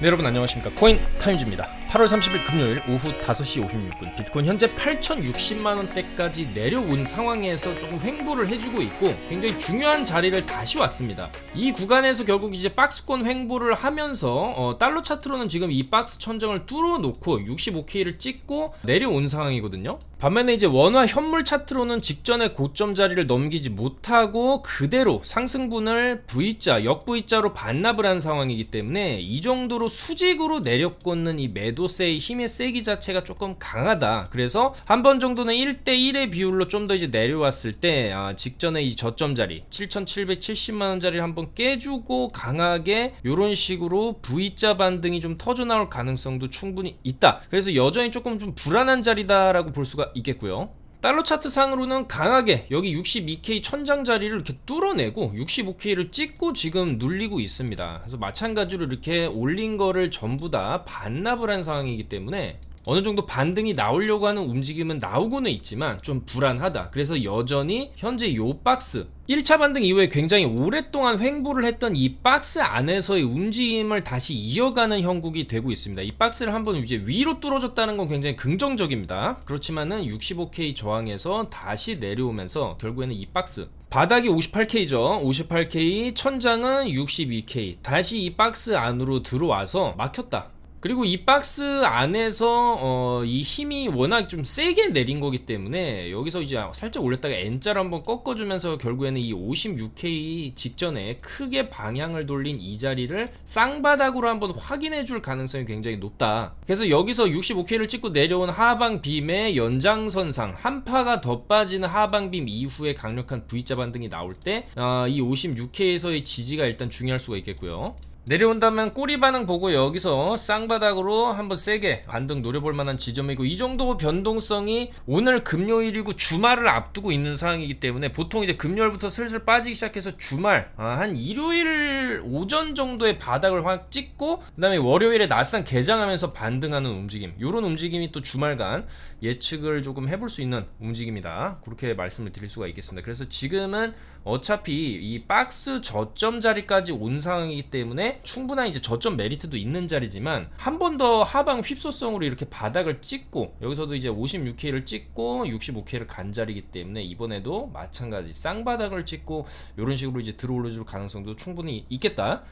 네, 여러분 안녕하십니까. 코인 타임즈입니다. 8월 30일 금요일 오후 5시 56분 비트코인 현재 8,060만원대까지 내려온 상황에서 조금 횡보를 해주고 있고 굉장히 중요한 자리를 다시 왔습니다. 이 구간에서 결국 이제 박스권 횡보를 하면서 달러 차트로는 지금 이 박스 천정을 뚫어놓고 65K를 찍고 내려온 상황이거든요. 반면에 이제 원화 현물 차트로는 직전의 고점 자리를 넘기지 못하고 그대로 상승분을 V자, 역V자로 반납을 한 상황이기 때문에 이 정도로 수직으로 내려꽂는 이 매도세의 힘의 세기 자체가 조금 강하다. 그래서 한 번 정도는 1대1의 비율로 좀 더 이제 내려왔을 때 직전에 이 저점 자리 7,770만원 자리를 한번 깨주고 강하게 이런 식으로 V자 반등이 좀 터져 나올 가능성도 충분히 있다. 그래서 여전히 조금 좀 불안한 자리다라고 볼 수가 있겠고요. 달러 차트 상으로는 강하게 여기 62K 천장 자리를 이렇게 뚫어내고 65K를 찍고 지금 눌리고 있습니다. 그래서 마찬가지로 이렇게 올린 거를 전부 다 반납을 한 상황이기 때문에 어느 정도 반등이 나오려고 하는 움직임은 나오고는 있지만 좀 불안하다. 그래서 여전히 현재 요 박스 1차 반등 이후에 굉장히 오랫동안 횡보를 했던 이 박스 안에서의 움직임을 다시 이어가는 형국이 되고 있습니다. 이 박스를 한번 이제 위로 뚫어줬다는 건 굉장히 긍정적입니다. 그렇지만은 65K 저항에서 다시 내려오면서 결국에는 이 박스 바닥이 58K죠. 58K, 천장은 62K. 다시 이 박스 안으로 들어와서 막혔다. 그리고 이 박스 안에서 이 힘이 워낙 좀 세게 내린 거기 때문에 여기서 이제 살짝 올렸다가 N자를 한번 꺾어주면서 결국에는 이 56K 직전에 크게 방향을 돌린 이 자리를 쌍바닥으로 한번 확인해 줄 가능성이 굉장히 높다. 그래서 여기서 65K를 찍고 내려온 하방빔의 연장선상 한파가 더 빠지는 하방빔 이후에 강력한 V자 반등이 나올 때 이 56K에서의 지지가 일단 중요할 수가 있겠고요. 내려온다면 꼬리 반응 보고 여기서 쌍바닥으로 한번 세게 반등 노려볼 만한 지점이고, 이 정도 변동성이 오늘 금요일이고 주말을 앞두고 있는 상황이기 때문에 보통 이제 금요일부터 슬슬 빠지기 시작해서 주말 한 일요일 오전 정도의 바닥을 확 찍고 그 다음에 월요일에 나스닥 개장하면서 반등하는 움직임, 요런 움직임이 또 주말간 예측을 조금 해볼 수 있는 움직임이다. 그렇게 말씀을 드릴 수가 있겠습니다. 그래서 지금은 어차피 이 박스 저점 자리까지 온 상황이기 때문에 충분한 이제 저점 메리트도 있는 자리지만 한 번 더 하방 휩소성으로 이렇게 바닥을 찍고 여기서도 이제 56K를 찍고 65K를 간 자리이기 때문에 이번에도 마찬가지 쌍바닥을 찍고 이런 식으로 이제 들어올려줄 가능성도 충분히 있겠다.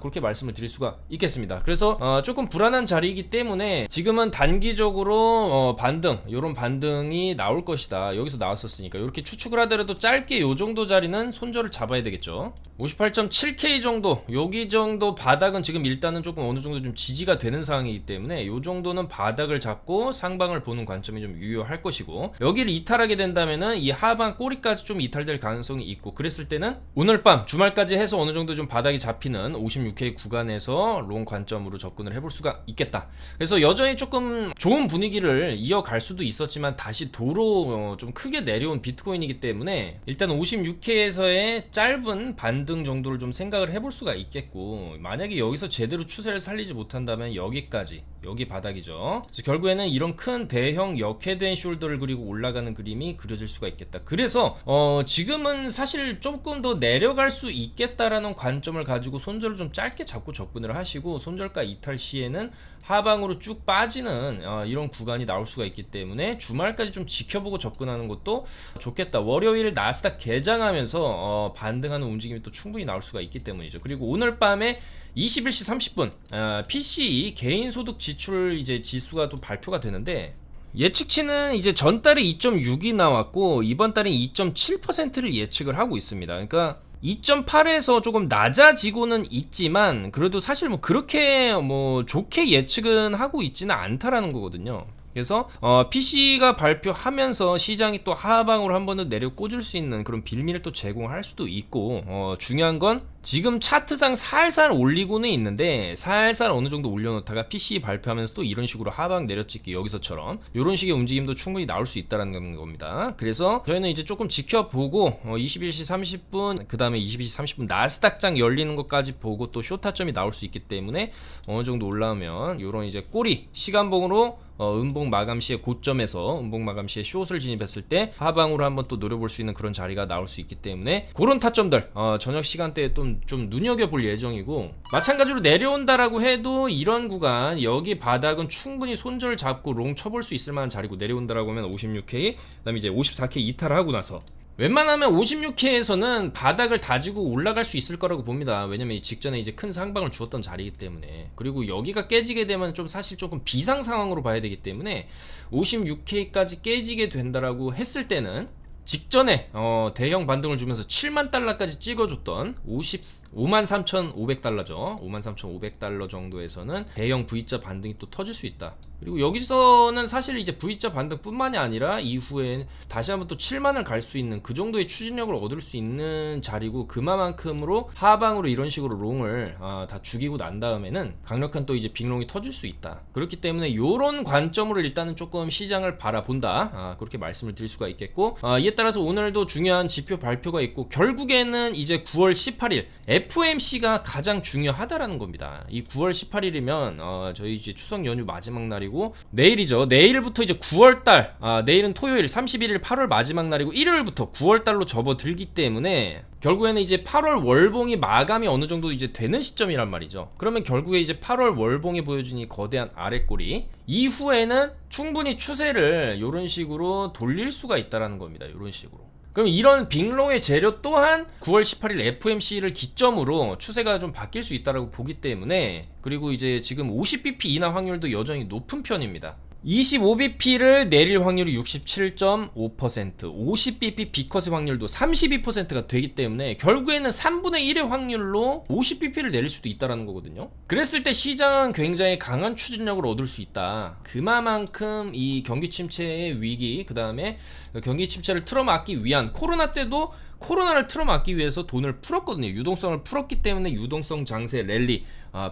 그렇게 말씀을 드릴 수가 있겠습니다. 그래서 조금 불안한 자리이기 때문에 지금은 단기적으로 반등, 이런 반등이 나올 것이다. 여기서 나왔었으니까 이렇게 추측을 하더라도 짧게 요 정도 자리는 손절을 잡아야 되겠죠. 58.7K 정도, 여기 정도 바닥은 지금 일단은 조금 어느 정도 좀 지지가 되는 상황이기 때문에 요 정도는 바닥을 잡고 상방을 보는 관점이 좀 유효할 것이고, 여기를 이탈하게 된다면은 이 하방 꼬리까지 좀 이탈될 가능성이 있고, 그랬을 때는 오늘 밤 주말까지 해서 어느 정도 좀 바닥이 잡히는 56K 구간에서 롱 관점으로 접근을 해볼 수가 있겠다. 그래서 여전히 조금 좋은 분위기를 이어갈 수도 있었지만 다시 도로 좀 크게 내려온 비트코인이기 때문에 일단 56K에서의 짧은 반등 정도를 좀 생각을 해볼 수가 있겠고, 만약에 여기서 제대로 추세를 살리지 못한다면 여기까지, 여기 바닥이죠. 그래서 결국에는 이런 큰 대형 역회된 숄더를 그리고 올라가는 그림이 그려질 수가 있겠다. 그래서 지금은 사실 조금 더 내려갈 수 있겠다라는 관점을 가지고 손절을 좀 짧게 잡고 접근을 하시고, 손절가 이탈 시에는 하방으로 쭉 빠지는 이런 구간이 나올 수가 있기 때문에 주말까지 좀 지켜보고 접근하는 것도 좋겠다. 월요일 나스닥 개장하면서 반등하는 움직임이 또 충분히 나올 수가 있기 때문이죠. 그리고 오늘 밤에 21시 30분 PCE 개인소득 지출 이제 지수가 또 발표가 되는데, 예측치는 이제 전달에 2.6이 나왔고 이번 달에 2.7%를 예측을 하고 있습니다. 그러니까 2.8에서 조금 낮아지고는 있지만 그래도 사실 뭐 그렇게 뭐 좋게 예측은 하고 있지는 않다라는 거거든요. 그래서 PC가 발표하면서 시장이 또 하방으로 한 번 더 내려 꽂을 수 있는 그런 빌미를 또 제공할 수도 있고, 중요한 건 지금 차트상 살살 올리고는 있는데 살살 어느 정도 올려놓다가 PC 발표하면서 또 이런 식으로 하방 내려찍기, 여기서처럼 이런 식의 움직임도 충분히 나올 수 있다는 겁니다. 그래서 저희는 이제 조금 지켜보고 21시 30분 그 다음에 22시 30분 나스닥장 열리는 것까지 보고 또 쇼타점이 나올 수 있기 때문에 어느 정도 올라오면 이런 이제 꼬리 시간봉으로 음봉 마감 시에 고점에서 음봉 마감 시에 숏을 진입했을 때 하방으로 한번 또 노려볼 수 있는 그런 자리가 나올 수 있기 때문에 그런 타점들 저녁 시간대에 또 좀 눈여겨볼 예정이고, 마찬가지로 내려온다라고 해도 이런 구간 여기 바닥은 충분히 손절 잡고 롱 쳐볼 수 있을 만한 자리고, 내려온다라고 하면 56K, 그다음에 이제 54K 이탈을 하고 나서 웬만하면 56K에서는 바닥을 다지고 올라갈 수 있을 거라고 봅니다. 왜냐면 이 직전에 이제 큰 상방을 주었던 자리이기 때문에. 그리고 여기가 깨지게 되면 좀 사실 조금 비상 상황으로 봐야 되기 때문에 56K까지 깨지게 된다라고 했을 때는 직전에 대형 반등을 주면서 7만 달러까지 찍어줬던 53,500달러죠. 53,500달러 정도에서는 대형 V자 반등이 또 터질 수 있다. 그리고 여기서는 사실 이제 V자 반등뿐만이 아니라 이후에 다시 한번 또 7만을 갈 수 있는 그 정도의 추진력을 얻을 수 있는 자리고, 그만큼으로 하방으로 이런 식으로 롱을 다 죽이고 난 다음에는 강력한 또 이제 빅롱이 터질 수 있다. 그렇기 때문에 이런 관점으로 일단은 조금 시장을 바라본다, 그렇게 말씀을 드릴 수가 있겠고, 이에 따라서 오늘도 중요한 지표 발표가 있고, 결국에는 이제 9월 18일 FOMC가 가장 중요하다라는 겁니다. 이 9월 18일이면 저희 이제 추석 연휴 마지막 날이고, 내일이죠. 내일부터 이제 9월달, 내일은 토요일 31일 8월 마지막 날이고, 일요일부터 9월달로 접어들기 때문에 결국에는 이제 8월 월봉이 마감이 어느 정도 이제 되는 시점이란 말이죠. 그러면 결국에 이제 8월 월봉이 보여준 이 거대한 아랫꼬리 이후에는 충분히 추세를 이런 식으로 돌릴 수가 있다라는 겁니다. 이런 식으로. 그럼 이런 빅롱의 재료 또한 9월 18일 FOMC를 기점으로 추세가 좀 바뀔 수 있다라고 보기 때문에, 그리고 이제 지금 50bp 인하 확률도 여전히 높은 편입니다. 25bp를 내릴 확률이 67.5%, 50bp 비컷의 확률도 32%가 되기 때문에 결국에는 3분의 1의 확률로 50bp를 내릴 수도 있다는 거거든요. 그랬을 때 시장은 굉장히 강한 추진력을 얻을 수 있다. 그만큼 이 경기 침체의 위기, 그 다음에 경기 침체를 틀어막기 위한, 코로나 때도 코로나를 틀어막기 위해서 돈을 풀었거든요. 유동성을 풀었기 때문에 유동성 장세 랠리,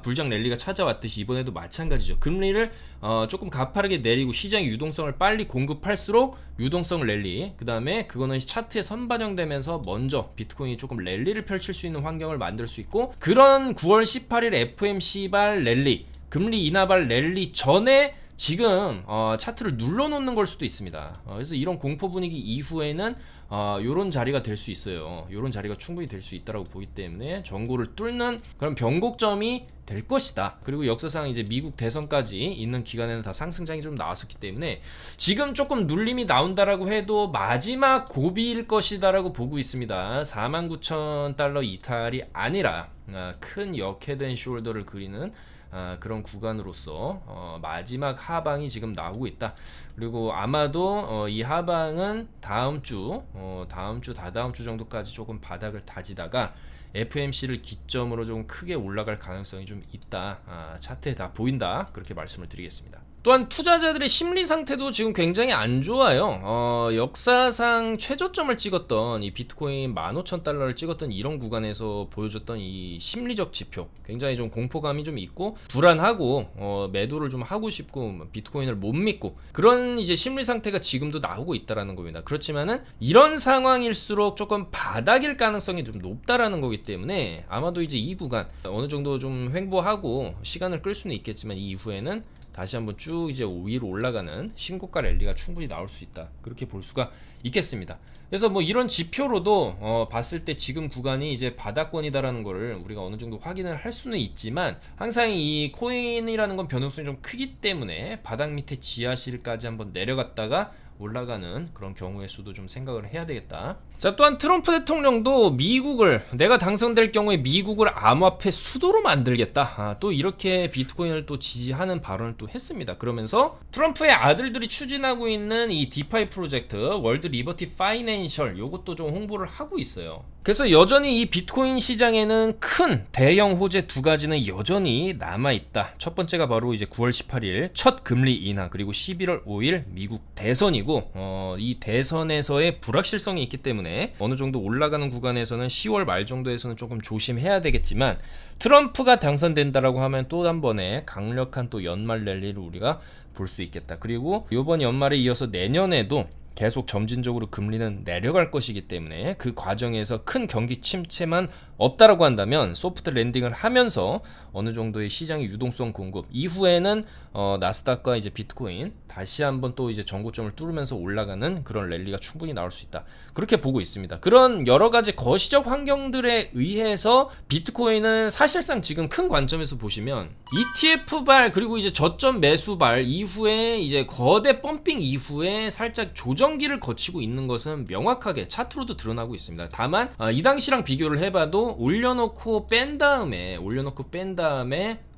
불장 랠리가 찾아왔듯이 이번에도 마찬가지죠. 금리를 조금 가파르게 내리고 시장의 유동성을 빨리 공급할수록 유동성 랠리, 그 다음에 그거는 차트에 선반영되면서 먼저 비트코인이 조금 랠리를 펼칠 수 있는 환경을 만들 수 있고, 그런 9월 18일 FOMC발 랠리, 금리 인하발 랠리 전에 지금 차트를 눌러놓는 걸 수도 있습니다. 그래서 이런 공포 분위기 이후에는 요런 자리가 될 수 있어요. 요런 자리가 충분히 될 수 있다고 보기 때문에 전고를 뚫는 그런 변곡점이 될 것이다. 그리고 역사상 이제 미국 대선까지 있는 기간에는 다 상승장이 좀 나왔었기 때문에 지금 조금 눌림이 나온다라고 해도 마지막 고비일 것이다라고 보고 있습니다. 49,000달러 이탈이 아니라 큰 역헤드 앤 숄더를 그리는 그런 구간으로서 마지막 하방이 지금 나오고 있다. 그리고 아마도 이 하방은 다음 주, 다다음 주 정도까지 조금 바닥을 다지다가 FOMC를 기점으로 좀 크게 올라갈 가능성이 좀 있다. 차트에 다 보인다. 그렇게 말씀을 드리겠습니다. 또한 투자자들의 심리 상태도 지금 굉장히 안 좋아요. 역사상 최저점을 찍었던 이 비트코인 15,000달러를 찍었던 이런 구간에서 보여줬던 이 심리적 지표, 굉장히 좀 공포감이 좀 있고 불안하고 매도를 좀 하고 싶고 비트코인을 못 믿고 그런 이제 심리 상태가 지금도 나오고 있다라는 겁니다. 그렇지만은 이런 상황일수록 조금 바닥일 가능성이 좀 높다라는 거기 때문에 아마도 이제 이 구간 어느 정도 좀 횡보하고 시간을 끌 수는 있겠지만 이후에는 다시 한번 쭉 이제 위로 올라가는 신고가 랠리가 충분히 나올 수 있다. 그렇게 볼 수가 있겠습니다. 그래서 뭐 이런 지표로도 봤을 때 지금 구간이 이제 바닥권이다라는 거를 우리가 어느 정도 확인을 할 수는 있지만 항상 이 코인이라는 건 변동성이 좀 크기 때문에 바닥 밑에 지하실까지 한번 내려갔다가 올라가는 그런 경우의 수도 좀 생각을 해야 되겠다. 자, 또한 트럼프 대통령도 미국을, 내가 당선될 경우에 미국을 암호화폐 수도로 만들겠다. 또 이렇게 비트코인을 또 지지하는 발언을 또 했습니다. 그러면서 트럼프의 아들들이 추진하고 있는 이 디파이 프로젝트 월드 리버티 파이낸셜, 요것도 좀 홍보를 하고 있어요. 그래서 여전히 이 비트코인 시장에는 큰 대형 호재 두 가지는 여전히 남아있다. 첫 번째가 바로 이제 9월 18일 첫 금리 인하, 그리고 11월 5일 미국 대선이고, 이 대선에서의 불확실성이 있기 때문에 어느 정도 올라가는 구간에서는 10월 말 정도에서는 조금 조심해야 되겠지만, 트럼프가 당선된다라고 하면 또 한 번의 강력한 또 연말 랠리를 우리가 볼 수 있겠다. 그리고 이번 연말에 이어서 내년에도 계속 점진적으로 금리는 내려갈 것이기 때문에 그 과정에서 큰 경기 침체만 없다라고 한다면 소프트 랜딩을 하면서 어느 정도의 시장의 유동성 공급 이후에는 나스닥과 이제 비트코인 다시 한번 또 이제 전고점을 뚫으면서 올라가는 그런 랠리가 충분히 나올 수 있다. 그렇게 보고 있습니다. 그런 여러 가지 거시적 환경들에 의해서 비트코인은 사실상 지금 큰 관점에서 보시면 ETF발 그리고 이제 저점 매수발 이후에 이제 거대 펌핑 이후에 살짝 조정기를 거치고 있는 것은 명확하게 차트로도 드러나고 있습니다. 다만 이 당시랑 비교를 해봐도 올려놓고 뺀 다음에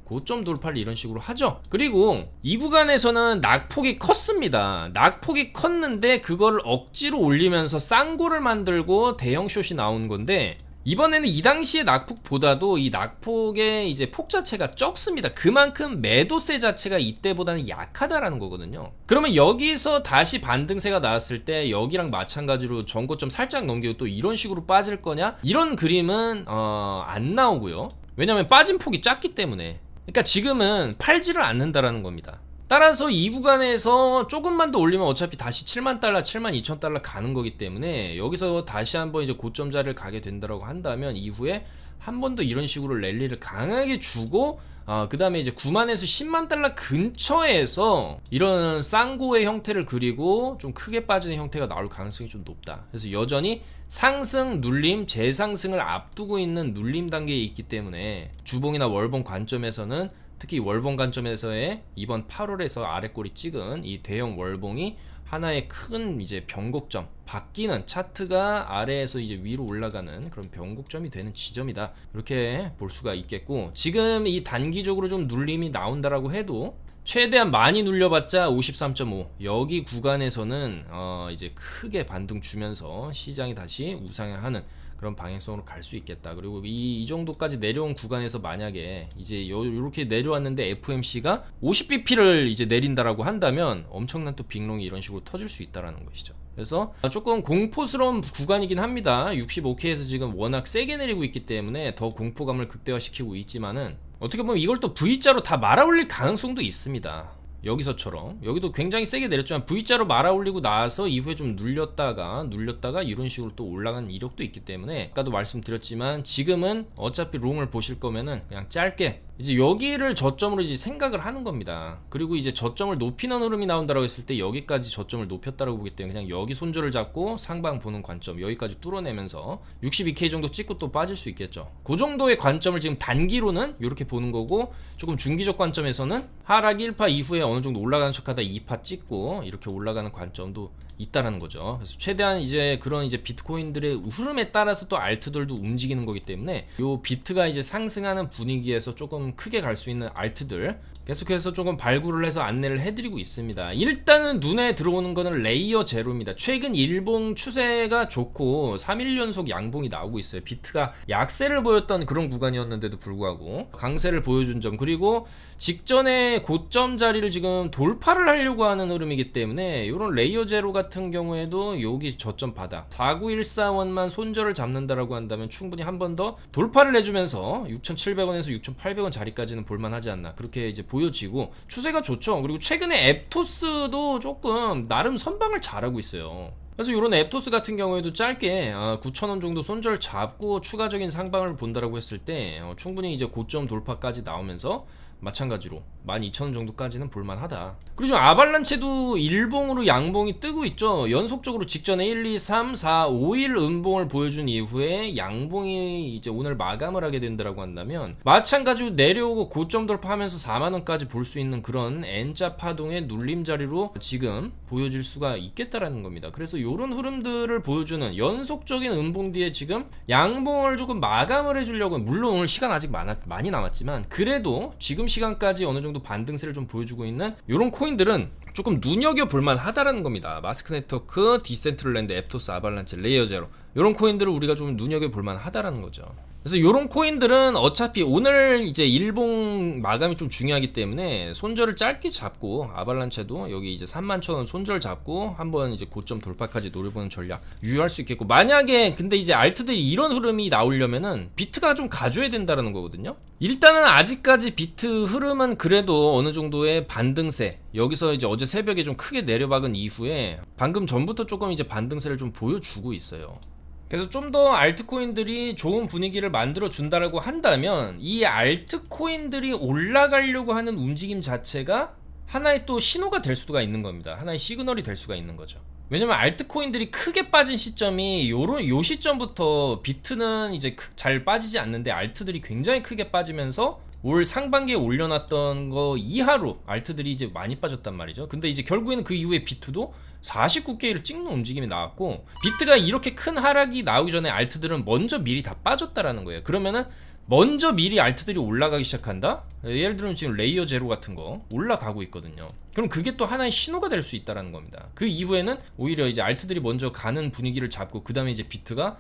고점 돌파를 이런 식으로 하죠. 그리고 이 구간에서는 낙폭이 컸습니다. 낙폭이 컸는데 그거를 억지로 올리면서 쌍고를 만들고 대형 숏이 나온 건데 이번에는 이 당시의 낙폭보다도 이 낙폭의 이제 폭 자체가 적습니다. 그만큼 매도세 자체가 이때보다는 약하다라는 거거든요. 그러면 여기서 다시 반등세가 나왔을 때 여기랑 마찬가지로 전고점 살짝 넘기고 또 이런 식으로 빠질 거냐? 이런 그림은 안 나오고요. 왜냐면 빠진 폭이 작기 때문에. 그러니까 지금은 팔지를 않는다라는 겁니다. 따라서 이 구간에서 조금만 더 올리면 어차피 다시 7만 달러, 7만 2천 달러 가는 거기 때문에 여기서 다시 한번 이제 고점 자리를 가게 된다라고 한다면 이후에 한 번 더 이런 식으로 랠리를 강하게 주고 그 다음에 이제 9만에서 10만 달러 근처에서 이런 쌍고의 형태를 그리고 좀 크게 빠지는 형태가 나올 가능성이 좀 높다. 그래서 여전히 상승, 눌림, 재상승을 앞두고 있는 눌림 단계에 있기 때문에 주봉이나 월봉 관점에서는 특히 월봉 관점에서의 이번 8월에서 아래꼬리 찍은 이 대형 월봉이 하나의 큰 이제 변곡점, 바뀌는 차트가 아래에서 이제 위로 올라가는 그런 변곡점이 되는 지점이다. 이렇게 볼 수가 있겠고, 지금 이 단기적으로 좀 눌림이 나온다라고 해도 최대한 많이 눌려봤자 53.5 여기 구간에서는 이제 크게 반등 주면서 시장이 다시 우상향하는 그런 방향성으로 갈 수 있겠다. 그리고 이 정도까지 내려온 구간에서 만약에 이제 이렇게 내려왔는데 FMC가 50bp를 이제 내린다라고 한다면 엄청난 또 빅롱이 이런 식으로 터질 수 있다라는 것이죠. 그래서 조금 공포스러운 구간이긴 합니다. 65K에서 지금 워낙 세게 내리고 있기 때문에 더 공포감을 극대화시키고 있지만은 어떻게 보면 이걸 또 V자로 다 말아올릴 가능성도 있습니다. 여기서처럼 여기도 굉장히 세게 내렸지만 V자로 말아올리고 나서 이후에 좀 눌렸다가 이런 식으로 또 올라가는 이력도 있기 때문에 아까도 말씀드렸지만 지금은 어차피 롱을 보실 거면은 그냥 짧게 이제 여기를 저점으로 이제 생각을 하는 겁니다. 그리고 이제 저점을 높이는 흐름이 나온다라고 했을 때 여기까지 저점을 높였다라고 보기 때문에 그냥 여기 손절을 잡고 상방 보는 관점 여기까지 뚫어내면서 62K 정도 찍고 또 빠질 수 있겠죠. 그 정도의 관점을 지금 단기로는 이렇게 보는 거고, 조금 중기적 관점에서는 하락 1파 이후에 어느 정도 올라가는 척하다 2파 찍고 이렇게 올라가는 관점도 있다라는 거죠. 그래서 최대한 이제 그런 이제 비트코인들의 흐름에 따라서 또 알트들도 움직이는 거기 때문에 요 비트가 이제 상승하는 분위기에서 조금 크게 갈 수 있는 알트들 계속해서 조금 발굴을 해서 안내를 해드리고 있습니다. 일단은 눈에 들어오는 거는 레이어 제로입니다. 최근 일봉 추세가 좋고 3일 연속 양봉이 나오고 있어요. 비트가 약세를 보였던 그런 구간이었는데도 불구하고 강세를 보여준 점, 그리고 직전에 고점 자리를 지금 돌파를 하려고 하는 흐름이기 때문에 이런 레이어 제로 같은 경우에도 여기 저점 바닥 49141만 손절을 잡는다라고 한다면 충분히 한 번 더 돌파를 해주면서 6,700원에서 6,800원 자리까지는 볼만하지 않나, 그렇게 이제 보여지고 추세가 좋죠. 그리고 최근에 앱토스도 조금 나름 선방을 잘하고 있어요. 그래서 이런 앱토스 같은 경우에도 짧게 9,000원 정도 손절 잡고 추가적인 상방을 본다라고 했을 때 충분히 이제 고점 돌파까지 나오면서 마찬가지로 12,000원 정도까지는 볼만하다. 그리고 지금 아발란체도 일봉으로 양봉이 뜨고 있죠. 연속적으로 직전에 1, 2, 3, 4, 5일 음봉을 보여준 이후에 양봉이 이제 오늘 마감을 하게 된다라고 한다면 마찬가지로 내려오고 고점 돌파하면서 4만원까지 볼 수 있는 그런 N자 파동의 눌림 자리로 지금 보여질 수가 있겠다라는 겁니다. 그래서 이런 흐름들을 보여주는 연속적인 음봉 뒤에 지금 양봉을 조금 마감을 해주려고, 물론 오늘 시간 아직 많이 남았지만 그래도 지금 시간까지 어느 정도 반등세를 좀 보여주고 있는 이런 코인들은 조금 눈여겨볼만 하다라는 겁니다. 마스크 네트워크, 디센트럴랜드, 앱토스, 아발란체, 레이어 제로, 이런 코인들을 우리가 좀 눈여겨볼만 하다라는 거죠. 그래서 이런 코인들은 어차피 오늘 이제 일봉 마감이 좀 중요하기 때문에 손절을 짧게 잡고, 아발란체도 여기 이제 31,000원 손절 잡고 한번 이제 고점 돌파까지 노려보는 전략 유효할 수 있겠고, 만약에 근데 이제 알트들이 이런 흐름이 나오려면은 비트가 좀 가져야 된다라는 거거든요. 일단은 아직까지 비트 흐름은 그래도 어느 정도의 반등세, 여기서 이제 어제 새벽에 좀 크게 내려박은 이후에 방금 전부터 조금 이제 반등세를 좀 보여주고 있어요. 그래서 좀 더 알트코인들이 좋은 분위기를 만들어 준다라고 한다면 이 알트코인들이 올라가려고 하는 움직임 자체가 하나의 또 신호가 될 수가 있는 겁니다. 하나의 시그널이 될 수가 있는 거죠. 왜냐면 알트코인들이 크게 빠진 시점이 요 시점부터 비트는 이제 잘 빠지지 않는데 알트들이 굉장히 크게 빠지면서 올 상반기에 올려놨던 거 이하로 알트들이 이제 많이 빠졌단 말이죠. 근데 이제 결국에는 그 이후에 비트도 49K를 찍는 움직임이 나왔고, 비트가 이렇게 큰 하락이 나오기 전에 알트들은 먼저 미리 다 빠졌다라는 거예요. 그러면은 먼저 미리 알트들이 올라가기 시작한다? 예를 들면 지금 레이어 제로 같은 거 올라가고 있거든요. 그럼 그게 또 하나의 신호가 될 수 있다는 겁니다. 그 이후에는 오히려 이제 알트들이 먼저 가는 분위기를 잡고, 그 다음에 이제 비트가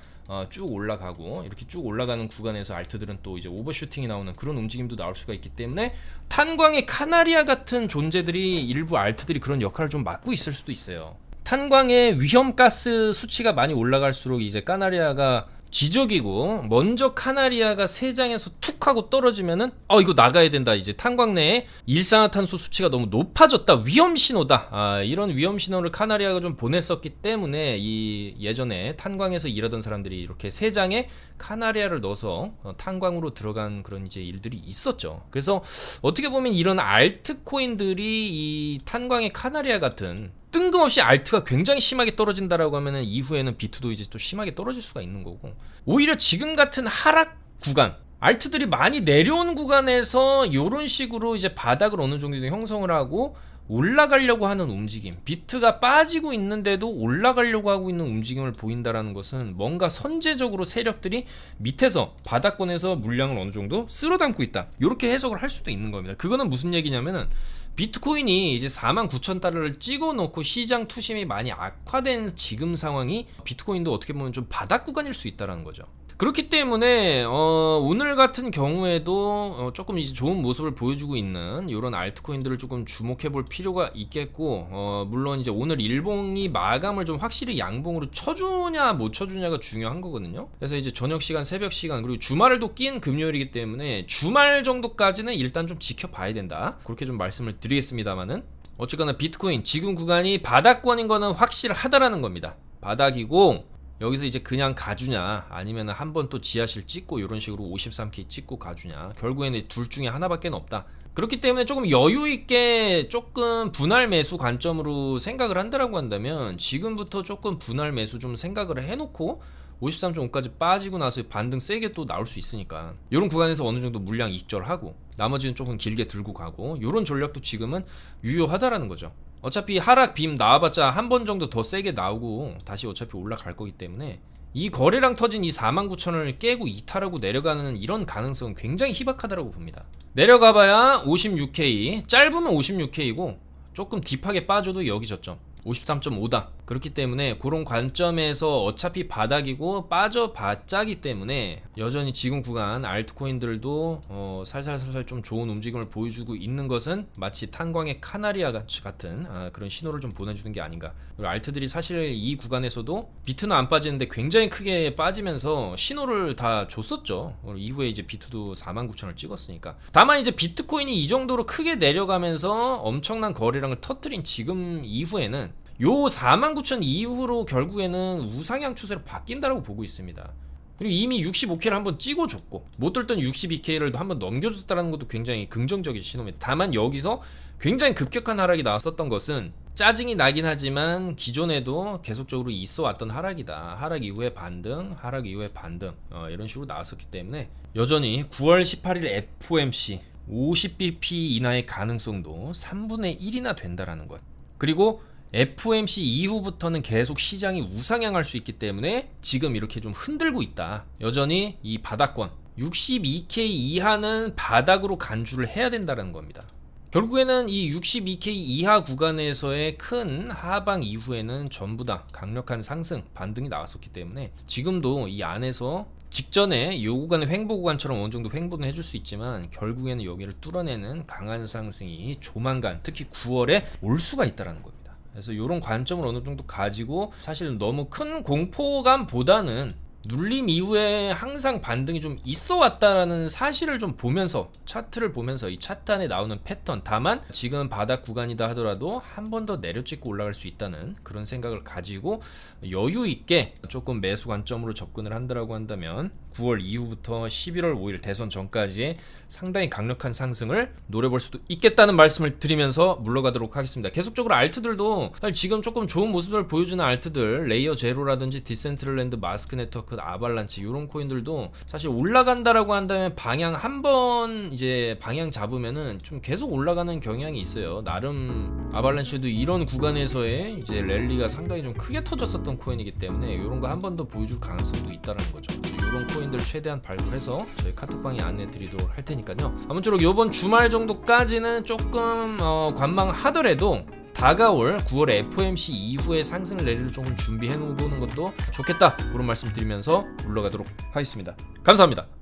쭉 올라가고, 이렇게 쭉 올라가는 구간에서 알트들은 또 이제 오버슈팅이 나오는 그런 움직임도 나올 수가 있기 때문에 탄광의 카나리아 같은 존재들이, 일부 알트들이 그런 역할을 좀 맡고 있을 수도 있어요. 탄광의 위험가스 수치가 많이 올라갈수록 이제 카나리아가 지적이고, 먼저 카나리아가 세 장에서 툭 하고 떨어지면은 이거 나가야 된다, 이제 탄광 내에 일산화탄소 수치가 너무 높아졌다, 위험 신호다, 이런 위험 신호를 카나리아가 좀 보냈었기 때문에 이 예전에 탄광에서 일하던 사람들이 이렇게 세 장에 카나리아를 넣어서 탄광으로 들어간 그런 이제 일들이 있었죠. 그래서 어떻게 보면 이런 알트코인들이 이 탄광의 카나리아 같은, 뜬금없이 알트가 굉장히 심하게 떨어진다라고 하면은 이후에는 비트도 이제 또 심하게 떨어질 수가 있는 거고, 오히려 지금 같은 하락 구간, 알트들이 많이 내려온 구간에서 요런 식으로 이제 바닥을 어느 정도 형성을 하고 올라가려고 하는 움직임, 비트가 빠지고 있는데도 올라가려고 하고 있는 움직임을 보인다라는 것은 뭔가 선제적으로 세력들이 밑에서 바닥권에서 물량을 어느 정도 쓸어담고 있다, 이렇게 해석을 할 수도 있는 겁니다. 그거는 무슨 얘기냐면은 비트코인이 이제 49,000달러를 찍어 놓고 시장 투심이 많이 악화된 지금 상황이 비트코인도 어떻게 보면 좀 바닥 구간일 수 있다는 거죠. 그렇기 때문에 오늘 같은 경우에도 조금 이제 좋은 모습을 보여주고 있는 이런 알트코인들을 조금 주목해 볼 필요가 있겠고, 물론 이제 오늘 일봉이 마감을 좀 확실히 양봉으로 쳐주냐 못 쳐주냐가 중요한 거거든요. 그래서 이제 저녁 시간, 새벽 시간, 그리고 주말을 또 낀 금요일이기 때문에 주말 정도까지는 일단 좀 지켜봐야 된다, 그렇게 좀 말씀을 드리겠습니다만은, 어쨌거나 비트코인 지금 구간이 바닥권인 거는 확실하다라는 겁니다. 바닥이고, 여기서 이제 그냥 가주냐, 아니면 한번 또 지하실 찍고 이런 식으로 53K 찍고 가주냐, 결국에는 둘 중에 하나밖에 없다. 그렇기 때문에 조금 여유있게 조금 분할 매수 관점으로 생각을 한다라고 한다면 지금부터 조금 분할 매수 좀 생각을 해놓고 53.5까지 빠지고 나서 반등 세게 또 나올 수 있으니까 이런 구간에서 어느 정도 물량 익절하고 나머지는 조금 길게 들고 가고, 이런 전략도 지금은 유효하다라는 거죠. 어차피 하락 빔 나와봤자 한 번 정도 더 세게 나오고 다시 어차피 올라갈 거기 때문에 이 거래량 터진 이 49,000원을 깨고 이탈하고 내려가는 이런 가능성은 굉장히 희박하다고 봅니다. 내려가봐야 56K, 짧으면 56K고 조금 딥하게 빠져도 여기 저점 53.5다. 그렇기 때문에 그런 관점에서 어차피 바닥이고 빠져봤자기 때문에 여전히 지금 구간 알트코인들도 살살살살 좀 좋은 움직임을 보여주고 있는 것은 마치 탄광의 카나리아 같은 그런 신호를 좀 보내주는 게 아닌가. 그리고 알트들이 사실 이 구간에서도 비트는 안 빠지는데 굉장히 크게 빠지면서 신호를 다 줬었죠. 이후에 이제 비트도 49,000을 찍었으니까. 다만 이제 비트코인이 이 정도로 크게 내려가면서 엄청난 거래량을 터뜨린 지금 이후에는 요 49,000 이후로 결국에는 우상향 추세로 바뀐다라고 보고 있습니다. 그리고 이미 65K를 한번 찍어줬고 못 들던 62K를 한번 넘겨줬다는 것도 굉장히 긍정적인 신호입니다. 다만 여기서 굉장히 급격한 하락이 나왔었던 것은 짜증이 나긴 하지만 기존에도 계속적으로 있어 왔던 하락이다. 하락 이후에 반등, 하락 이후에 반등, 이런 식으로 나왔었기 때문에 여전히 9월 18일 FOMC 50bp 이나의 가능성도 3분의 1이나 된다라는 것. 그리고 FOMC 이후부터는 계속 시장이 우상향할 수 있기 때문에 지금 이렇게 좀 흔들고 있다. 여전히 이 바닥권 62K 이하는 바닥으로 간주를 해야 된다는 겁니다. 결국에는 이 62K 이하 구간에서의 큰 하방 이후에는 전부 다 강력한 상승, 반등이 나왔었기 때문에 지금도 이 안에서 직전에 이 구간의 횡보 구간처럼 어느 정도 횡보는 해줄 수 있지만 결국에는 여기를 뚫어내는 강한 상승이 조만간 특히 9월에 올 수가 있다는 겁니다. 그래서 이런 관점을 어느 정도 가지고 사실 너무 큰 공포감보다는 눌림 이후에 항상 반등이 좀 있어 왔다라는 사실을 좀 보면서, 차트를 보면서 이 차트 안에 나오는 패턴, 다만 지금 바닥 구간이다 하더라도 한 번 더 내려찍고 올라갈 수 있다는 그런 생각을 가지고 여유 있게 조금 매수 관점으로 접근을 한다라고 한다면 9월 이후부터 11월 5일 대선 전까지 상당히 강력한 상승을 노려볼 수도 있겠다는 말씀을 드리면서 물러가도록 하겠습니다. 계속적으로 알트들도 사실 지금 조금 좋은 모습을 보여주는 알트들, 레이어 제로라든지 디센트럴랜드, 마스크 네트워크, 아발란치 이런 코인들도 사실 올라간다라고 한다면 방향 한번 이제 방향 잡으면은 좀 계속 올라가는 경향이 있어요. 나름 아발란치도 이런 구간에서의 이제 랠리가 상당히 좀 크게 터졌었던 코인이기 때문에 이런 거 한 번 더 보여줄 가능성도 있다라는 거죠. 이런 코인들 최대한 발굴해서 저희 카톡방에 안내 드리도록 할 테니까요. 아무쪼록 이번 주말 정도까지는 조금 관망하더라도 다가올 9월 FOMC 이후의 상승 랠리를 조금 준비해 놓는 것도 좋겠다, 그런 말씀 드리면서 물러가도록 하겠습니다. 감사합니다.